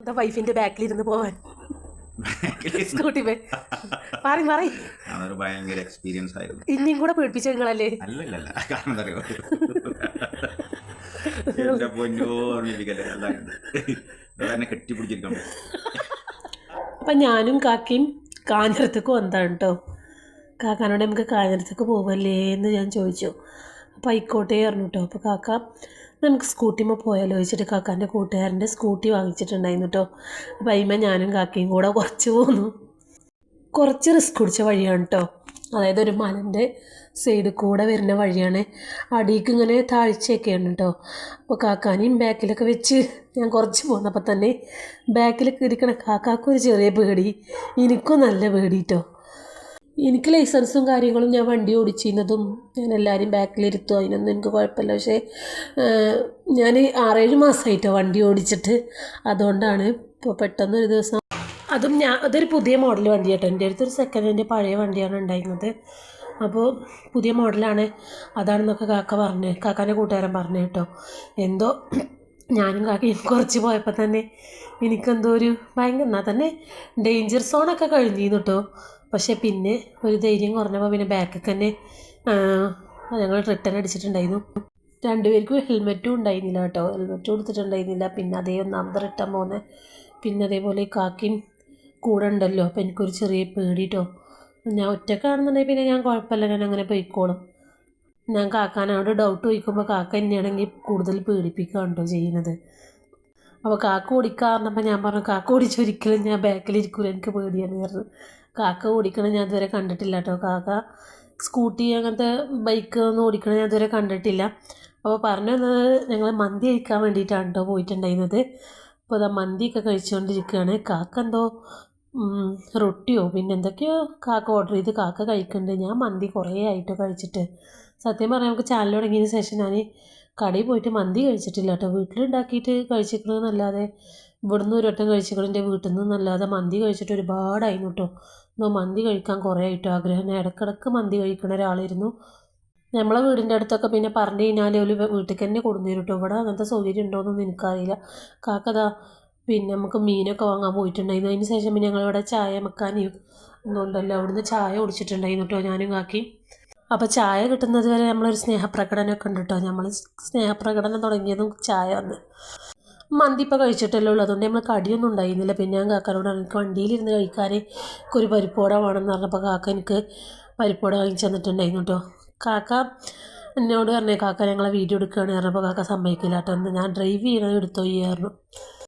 എന്താ വൈഫിൻ്റെ ബാക്കിലിരുന്ന് പോവാൻ സ്കൂട്ടി അതൊരു ഭയങ്കര എക്സ്പീരിയൻസ് ആയിരുന്നു. ഇനിയും കൂടെ പേടിപ്പിച്ച നിങ്ങളല്ലേ? അല്ലല്ല, കാരണം എന്താ അറിയോ, എന്റെ പൊന്നോ പറഞ്ഞിരിക്കല്ലേ, അതെന്നെ കെട്ടിപ്പിടിച്ചിരിക്കണം. അപ്പം ഞാനും കാക്കയും കാഞ്ഞിരത്തേക്ക് വന്നതാണ് കേട്ടോ. കാക്കാനോട് നമുക്ക് കാഞ്ഞിരത്തേക്ക് പോകല്ലേ എന്ന് ഞാൻ ചോദിച്ചു. അപ്പോൾ ആയിക്കോട്ടെ പറഞ്ഞു കേട്ടോ. അപ്പോൾ കാക്ക നമുക്ക് സ്കൂട്ടിമ്മ പോയാലോ ചോദിച്ചിട്ട് കാക്കാൻ്റെ കൂട്ടുകാരൻ്റെ സ്കൂട്ടി വാങ്ങിച്ചിട്ടുണ്ടായിരുന്നു കേട്ടോ. അപ്പോൾ അതിന്മേൽ ഞാനും കാക്കയും കൂടെ കുറച്ച് പോന്നു. കുറച്ച് റിസ്ക് പിടിച്ച വഴിയാണ് കേട്ടോ. അതായത് ഒരു മലൻ്റെ സൈഡിൽ കൂടെ വരുന്ന വഴിയാണ്. അടിയിക്ക് ഇങ്ങനെ താഴ്ചയൊക്കെയാണ് കേട്ടോ. അപ്പോൾ കാക്കാനെയും ബാക്കിലൊക്കെ വെച്ച് ഞാൻ കുറച്ച് പോന്നപ്പോൾ തന്നെ ബാക്കിലൊക്കെ ഇരിക്കണ കാക്കാക്കും ഒരു ചെറിയ പേടി, എനിക്കും നല്ല പേടി കേട്ടോ. എനിക്ക് ലൈസൻസും കാര്യങ്ങളും ഞാൻ വണ്ടി ഓടിച്ചിരുന്നതും ഞാൻ എല്ലാവരും ബാക്കിലിരുത്തും, അതിനൊന്നും എനിക്ക് കുഴപ്പമില്ല. പക്ഷേ ഞാൻ 6-7 മാസമായിട്ടോ വണ്ടി ഓടിച്ചിട്ട്. അതുകൊണ്ടാണ് ഇപ്പോൾ പെട്ടെന്നൊരു ദിവസം അതും അതൊരു പുതിയ മോഡൽ വണ്ടി കേട്ടോ. എൻ്റെ അടുത്തൊരു സെക്കൻഡ് ഹാൻഡ് പഴയ വണ്ടിയാണ് ഉണ്ടായിരുന്നത്. അപ്പോൾ പുതിയ മോഡലാണ് അതാണെന്നൊക്കെ കാക്കാൻ്റെ കൂട്ടുകാരൻ പറഞ്ഞു കേട്ടോ. എന്തോ ഞാനും കാക്കയും കുറച്ച് പോയപ്പോൾ തന്നെ എനിക്കെന്തോ ഒരു ഭയങ്കര, എന്നാൽ തന്നെ ഡേഞ്ചർ സോണൊക്കെ കഴിഞ്ഞിരുന്നു കേട്ടോ. പക്ഷേ പിന്നെ ഒരു ധൈര്യം കുറഞ്ഞപ്പോൾ പിന്നെ ബാക്കിൽ തന്നെ ഞങ്ങൾ റിട്ടേൺ അടിച്ചിട്ടുണ്ടായിരുന്നു. രണ്ടുപേർക്കും ഹെൽമെറ്റും ഉണ്ടായിരുന്നില്ല കേട്ടോ. ഹെൽമെറ്റ് കൊടുത്തിട്ടുണ്ടായിരുന്നില്ല. പിന്നെ അതേ ഒന്നാമത് റിട്ടേൺ പോകുന്നത്. പിന്നെ അതേപോലെ കാക്കയും കൂടെ ഉണ്ടല്ലോ. അപ്പോൾ എനിക്കൊരു ചെറിയ പേടി കേട്ടോ. ഞാൻ ഒറ്റക്കാണെന്നുണ്ടെങ്കിൽ പിന്നെ ഞാൻ കുഴപ്പമില്ല, ഞാൻ അങ്ങനെ പോയിക്കോളും. ഞാൻ കാക്കാനോട് ഡൗട്ട് ചോദിക്കുമ്പോൾ കാക്ക തന്നെയാണെങ്കിൽ കൂടുതൽ പേടിപ്പിക്കുകയാണ് കേട്ടോ ചെയ്യുന്നത്. അപ്പോൾ കാക്ക ഓടിക്കാറുണ്ടപ്പോൾ ഞാൻ പറഞ്ഞു, കാക്ക ഓടിച്ചൊരിക്കലും ഞാൻ ബാക്കിലിരിക്കില്ല, എനിക്ക് പേടിയാണ് പറഞ്ഞു. കാക്ക ഓടിക്കണം ഞാൻ ഇതുവരെ കണ്ടിട്ടില്ല കേട്ടോ. കാക്ക സ്കൂട്ടി അങ്ങനത്തെ ബൈക്ക് ഒന്നും ഓടിക്കണം ഞാൻ ഇതുവരെ കണ്ടിട്ടില്ല. അപ്പോൾ പറഞ്ഞു തന്നത് ഞങ്ങൾ മന്തി കഴിക്കാൻ വേണ്ടിയിട്ടാണ് കേട്ടോ പോയിട്ടുണ്ടായിരുന്നത്. അപ്പോൾ അതാ മന്തിയൊക്കെ കഴിച്ചുകൊണ്ടിരിക്കുകയാണ്. കാക്ക എന്തോ റൊട്ടിയോ പിന്നെ എന്തൊക്കെയോ കാക്ക ഓർഡർ ചെയ്ത് കാക്ക കഴിക്കുന്നുണ്ട്. ഞാൻ മന്തി കുറേ ആയിട്ടോ കഴിച്ചിട്ട്. സത്യം പറഞ്ഞാൽ നമുക്ക് ചാനൽ തുടങ്ങിയതിന് ശേഷം ഞാൻ കടയിൽ പോയിട്ട് മന്തി കഴിച്ചിട്ടില്ല കേട്ടോ. വീട്ടിലുണ്ടാക്കിയിട്ട് കഴിച്ചിരിക്കണമെന്നല്ലാതെ, ഇവിടുന്ന് ഒരു വട്ടം കഴിച്ചിരിക്കണം എൻ്റെ വീട്ടിൽ നിന്നല്ലാതെ, മന്തി കഴിച്ചിട്ട് ഒരുപാടായിരുന്നു കേട്ടോ. മന്തി കഴിക്കാൻ കുറേ ആയിട്ടോ ആഗ്രഹം. ഞാൻ ഇടയ്ക്കിടയ്ക്ക് മന്തി കഴിക്കണ ഒരാളായിരുന്നു. നമ്മളെ വീടിൻ്റെ അടുത്തൊക്കെ പിന്നെ പറഞ്ഞു കഴിഞ്ഞാൽ ഒരു വീട്ടിലേക്ക് തന്നെ കൊടുന്നു കേട്ടോ. ഇവിടെ അങ്ങനത്തെ സൗകര്യം ഉണ്ടോയെന്നൊന്നും എനിക്കറിയില്ല. കാക്കതാ പിന്നെ നമുക്ക് മീനൊക്കെ വാങ്ങാൻ പോയിട്ടുണ്ടായിരുന്നു. അതിന് ശേഷം പിന്നെ ഞങ്ങളിവിടെ ചായ മക്കാനിയും ഒന്നുണ്ടല്ലോ, അവിടുന്ന് ചായ കുടിച്ചിട്ടുണ്ടായിരുന്നു കേട്ടോ ഞാനും കാക്കി. അപ്പോൾ ചായ കിട്ടുന്നത് വരെ നമ്മളൊരു സ്നേഹപ്രകടനമൊക്കെ ഉണ്ട് കേട്ടോ. നമ്മൾ സ്നേഹപ്രകടനം തുടങ്ങിയതും ചായ വന്ന്. മന്തി ഇപ്പോൾ കഴിച്ചിട്ടല്ലേ ഉള്ളൂ, അതുകൊണ്ട് നമ്മൾ കടിയൊന്നും ഉണ്ടായിരുന്നില്ല. പിന്നെ ഞാൻ കാക്കാനോട് എനിക്ക് വണ്ടിയിലിരുന്ന് കഴിക്കാൻ ഒരു പരിപ്പോട വേണമെന്ന് പറഞ്ഞപ്പോൾ കാക്ക എനിക്ക് പരിപ്പോട വാങ്ങിച്ചു തന്നിട്ടുണ്ടായിരുന്നു കേട്ടോ. കാക്ക എന്നോട് പറഞ്ഞേ, കാക്ക ഞങ്ങളെ വീഡിയോ എടുക്കുകയാണ് പറഞ്ഞപ്പോൾ കാക്ക സമ്മതിക്കില്ല കേട്ടോ. ഞാൻ ഡ്രൈവ് ചെയ്യണത് എടുത്തോ ചെയ്യായിരുന്നു.